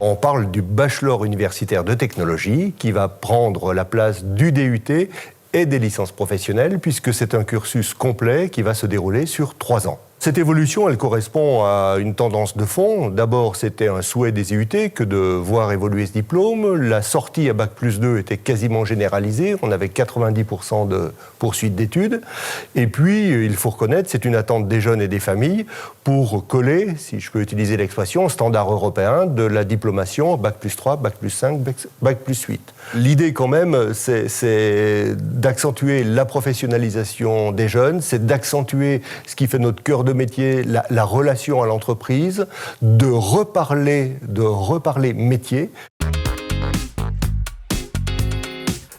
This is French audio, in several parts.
On parle du bachelor universitaire de technologie qui va prendre la place du DUT et des licences professionnelles puisque c'est un cursus complet qui va se dérouler sur 3 ans. Cette évolution, elle correspond à une tendance de fond. D'abord, c'était un souhait des IUT que de voir évoluer ce diplôme. La sortie à Bac+2 était quasiment généralisée. On avait 90% de poursuite d'études. Et puis, il faut reconnaître, c'est une attente des jeunes et des familles pour coller, si je peux utiliser l'expression, au standard européen de la diplomation Bac+3, Bac+5, Bac+8. L'idée, quand même, c'est d'accentuer la professionnalisation des jeunes, c'est d'accentuer ce qui fait notre cœur de métier, la relation à l'entreprise, de reparler métier.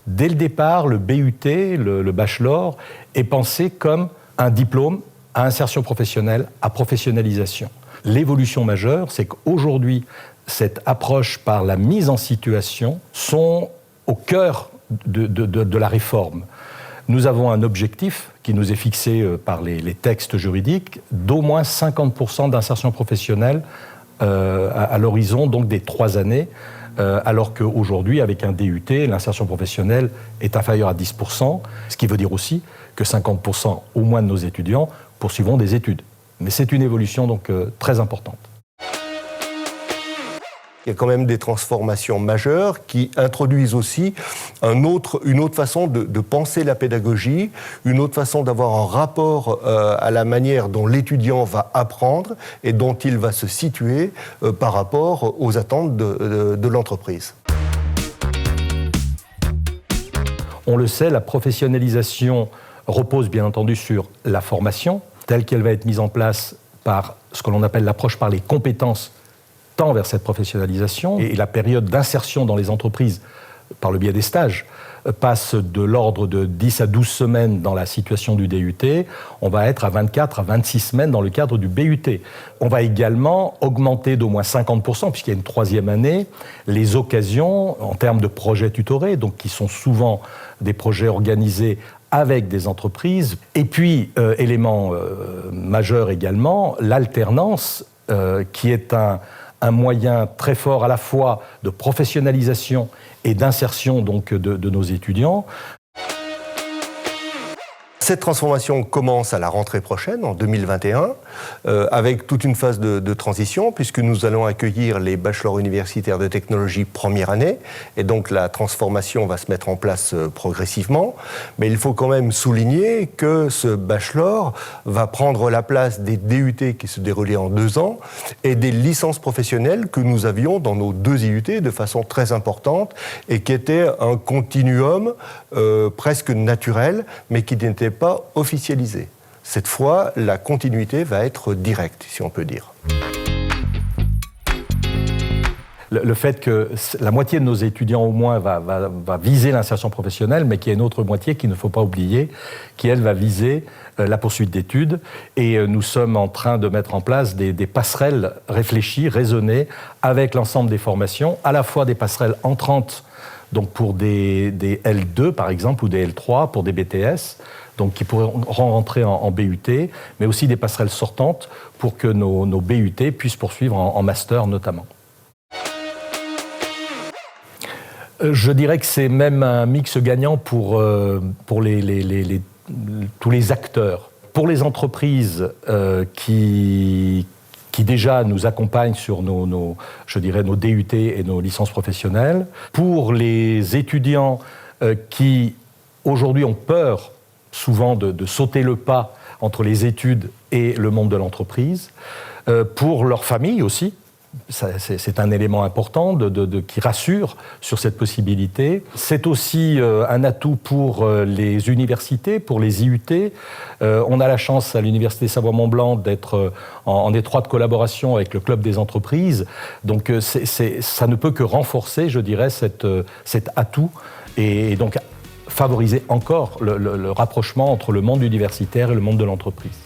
Dès le départ, le BUT, le bachelor, est pensé comme un diplôme à insertion professionnelle, à professionnalisation. L'évolution majeure, c'est qu'aujourd'hui, cette approche par la mise en situation sont au cœur de la réforme. Nous avons un objectif qui nous est fixé par les textes juridiques d'au moins 50% d'insertion professionnelle à l'horizon donc des 3 années, alors qu'aujourd'hui, avec un DUT, l'insertion professionnelle est inférieure à 10%, ce qui veut dire aussi que 50% au moins de nos étudiants poursuivront des études. Mais c'est une évolution donc très importante. Il y a quand même des transformations majeures qui introduisent aussi une autre façon de penser la pédagogie, une autre façon d'avoir un rapport à la manière dont l'étudiant va apprendre et dont il va se situer par rapport aux attentes de l'entreprise. On le sait, la professionnalisation repose bien entendu sur la formation, telle qu'elle va être mise en place par ce que l'on appelle l'approche par les compétences, tend vers cette professionnalisation, et la période d'insertion dans les entreprises par le biais des stages passe de l'ordre de 10 à 12 semaines dans la situation du DUT, on va être à 24 à 26 semaines dans le cadre du BUT. On va également augmenter d'au moins 50%, puisqu'il y a une 3e année, les occasions en termes de projets tutorés, donc qui sont souvent des projets organisés avec des entreprises. Et puis, élément majeur également, l'alternance, qui est un moyen très fort à la fois de professionnalisation et d'insertion donc de nos étudiants. Cette transformation commence à la rentrée prochaine, en 2021, avec toute une phase de transition, puisque nous allons accueillir les bachelors universitaires de technologie première année, et donc la transformation va se mettre en place progressivement. Mais il faut quand même souligner que ce bachelor va prendre la place des DUT qui se déroulaient en 2 ans, et des licences professionnelles que nous avions dans nos 2 IUT de façon très importante, et qui était un continuum presque naturel, mais qui n'était pas officialisé. Cette fois, la continuité va être directe, si on peut dire. Le fait que la moitié de nos étudiants au moins va viser l'insertion professionnelle, mais qu'il y a une autre moitié qu'il ne faut pas oublier, qui elle va viser la poursuite d'études. Et nous sommes en train de mettre en place des passerelles réfléchies, raisonnées, avec l'ensemble des formations, à la fois des passerelles entrantes, donc pour des L2 par exemple, ou des L3 pour des BTS, donc qui pourront rentrer en BUT, mais aussi des passerelles sortantes pour que nos BUT puissent poursuivre en master notamment. Je dirais que c'est même un mix gagnant pour tous les acteurs. Pour les entreprises qui déjà nous accompagnent sur nos DUT et nos licences professionnelles. Pour les étudiants qui, aujourd'hui, ont peur souvent de sauter le pas entre les études et le monde de l'entreprise. Pour leur famille aussi, c'est un élément important qui rassure sur cette possibilité. C'est aussi un atout pour les universités, pour les IUT. On a la chance à l'Université Savoie-Mont-Blanc d'être en étroite collaboration avec le Club des entreprises. Donc ça ne peut que renforcer, je dirais, cet atout et donc favoriser encore le rapprochement entre le monde universitaire et le monde de l'entreprise.